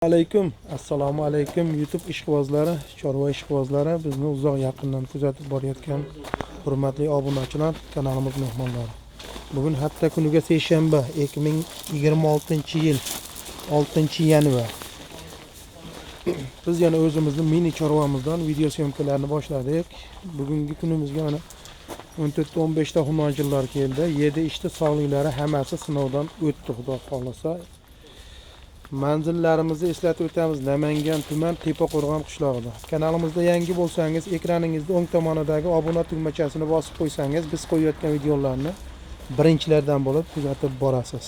Assalomu alaykum YouTube ishqibozlari, chorva ishqibozlari, bizni uzoq yaqindan kuzatib borayotgan hurmatli obunachilar, kanalimiz mehmonlari. Bugun hafta kuniga seshanba, 2026-yil 6-yanvar. Biz yana o'zimizning mini chorvamizdan video syomkalarini boshladik. Bugungi kunimizga mana 14-15 ta hunojillar keldi. 7 ishda sog'liklari hammasi sinovdan o'tdi, xudo xolasa. Manzillarimizni eslatib o'tamiz. Namangan tuman Tepaqo'rg'on qishlog'ida. Kanalimizda yangi bo'lsangiz, ekraningizning o'ng tomonidagi obuna tugmachasini bosib qo'ysangiz, biz qo'yayotgan videolarni birinchilardan bo'lib kuzatib borasiz.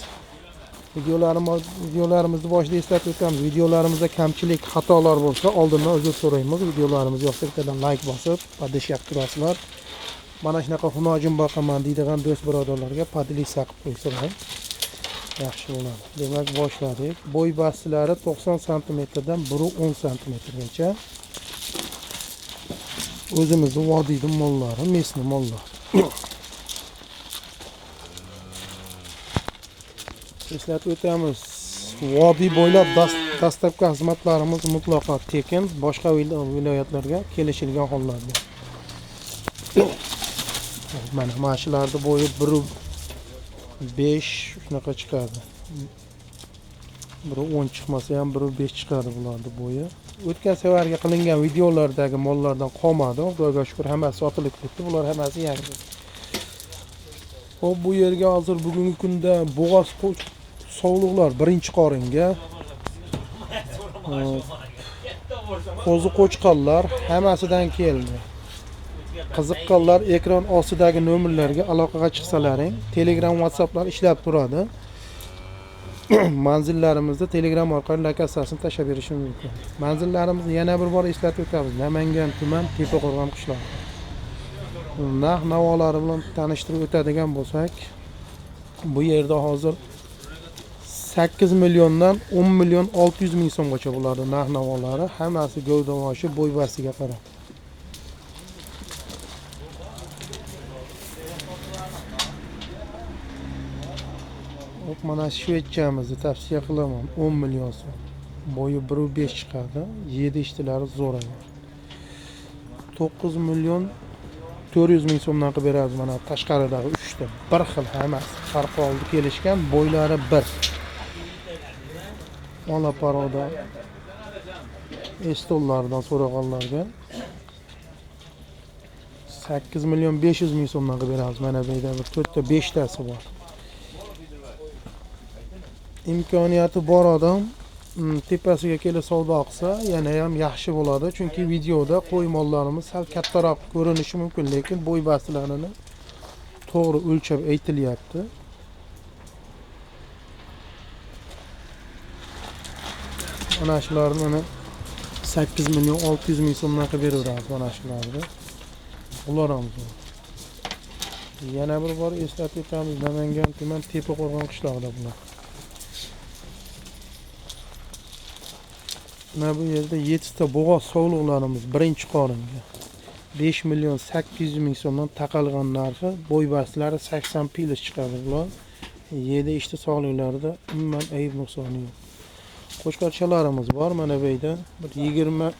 Videolarimizni boshida eslatib o'tamiz. Videolarimizda kamchilik, xatolar bo'lsa, oldindan uzr so'raymiz. Videolarimiz yoqsa bittadan like bosib, podpishka qilib turasizlar. Mana shunaqa hunojim boqaman deydigan do'st birodarlarga podpishka qilib qo'ysalar yaxshi bo'ladi. Demak, boshladik. Bo'y bastilari 90 sm dan 110 sm gacha. O'zimizning vodiyning mollari, mesni mollar. Eslatib o'tamiz. Vodiy bo'ylab dastlabki xizmatlarimiz mutlaqo tekin, boshqa viloyatlarga kelishilgan hollarda. Mana mashlarning bo'yi 1.5 shunaqa chiqadi. 1.10 chiqmasa ham 1.5 chiqadi bularning bo'yi. O'tgan safarga qilingan videolardagi mollardan qolmadi. Xudoga shukr, hammasi sotilib ketdi. Bular hammasi yangi. Hop, bu yerga hozir bugungi kunda bo'g'oz sovliqlar birinchi qoringa, qo'zi qo'chqonlar hammasidan keldi. Qiziqqanlar ekran ostidagi nomerlarga aloqaga chiqsalaring, Telegram, WhatsApplar ishlab turadi. Manzillarimizda Telegram orqali lokatsiyasini tashlab berishim mumkin. Manzillarimizni yana bir bor eslatib o'tamiz. Namangan tuman Tepaqo'rg'on qishlog'i. Narx-navolari bilan tanishtirib o'tadigan bo'lsak, bu yerda hozir 8 milliondan 10 million 600 ming so'mgacha bo'ladi narx-navolari. Hammasi gavdavoshi, bo'y-basiga qarab. Mana shvetsiyamizni tavsiya qilaman. 10 million so'm. Bo'yi 1.5 chiqadi. 7 ishtilari zo'r emas. 9 million 400 ming so'mdan qilib beramiz. Mana tashqaridagi 3 ta bir xil hammasi farq oldi kelishgan, bo'ylari 1. Ola paroda estollardan so'raganlarga 8 million 500 ming so'mdan qilib beramiz. Mana bu yerda bir 4 ta 5 tasi bor. İmkoniyati bor odam tepasiga kelib savdo qilsa, yana ham yaxshi bo'ladi, chunki videoda qo'y mollarimiz sal kattaroq ko'rinishi mumkin, lekin bo'y bastilarini to'g'ri o'lchab aytilyapti. Mana shularni mana 8 million 600 ming so'mdan qilib beraveramiz mana shularni. Ular ham zo'r. Yana bir bor eslatib o'tamiz, Namangan tuman Tepaqo'rg'on qishlog'ida bular. Mana bu yerda 7 ta bo'g'oz sovliqlarimiz birinchi qoringa 5 million 800 ming so'mdan taqalgan narxi, bo'y bastilari 80 pilis chiqadi bular. 7 ishda sog'liqlarida umuman ayib nuqsoni yo'q. Qo'chqorchalarimiz bor, mana bu yerda bir 20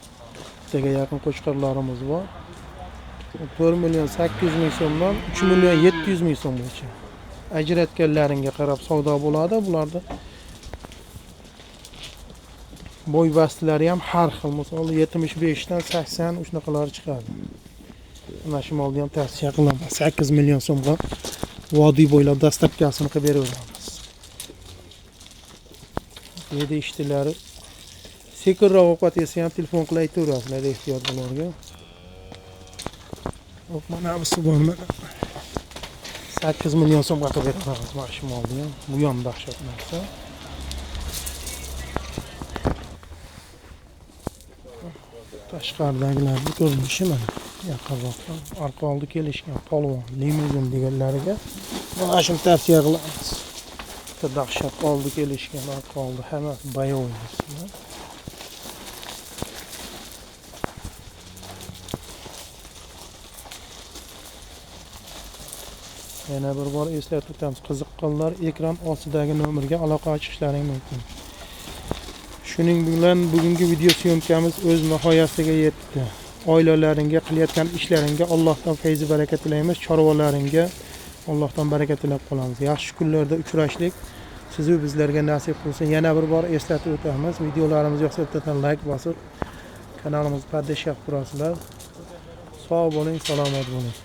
taga yaqin qo'chqorlarimiz bor. 4 million 800 ming so'mdan 3 million 700 ming so'mgacha. Ajratganlaringga qarab savdo bo'ladi bularda. Bo'y bastilari ham har xil, masalan 75 dan 80 shunaqalar chiqadi. Mana shu molni ham tavsiya qilaman. 8 million so'mga vodiy bo'ylab dastlabkasini qilib beraveramiz. 7 ishtilari sekinroq ovqat yesa ham telefon qilib aytaverasizlar, ehtiyot bularga. Hop, mana bu bo'ldi. 8 million so'mga qilib beraveramiz mana shu molni ham. Bu ham dahshat narsa. Tashqaridagilarni ko'rinishi mana. Yaqinroqdan orqa oldi kelishgan polvon, limuzin deganlariga mana shuni tavsiya qilamiz. Bitta dahshat oldi kelishgan orqa oldi hammasi bayo'y. Yana bir bor eslatib o'tamiz. Qiziqqanlar ekran ostidagi nomerga aloqa qilishlaring mumkin. Shuning bilan bugungi video syomkamiz o'z nihoyasiga yetdi. Oilalaringga, qilayotgan ishlaringga Allohdan fayzi baraka tilaymiz. Chorvalaringga Allohdan baraka tilab qolamiz. Yaxshi kunlarda uchrashlik sizu bizlarga nasib qilsin. Yana bir bor eslatib o'tamiz. Videolarimiz yoqsa bittadan like bosib, kanalimizni poddesh qilib turasizlar. Sog' bo'ling, salomat bo'ling.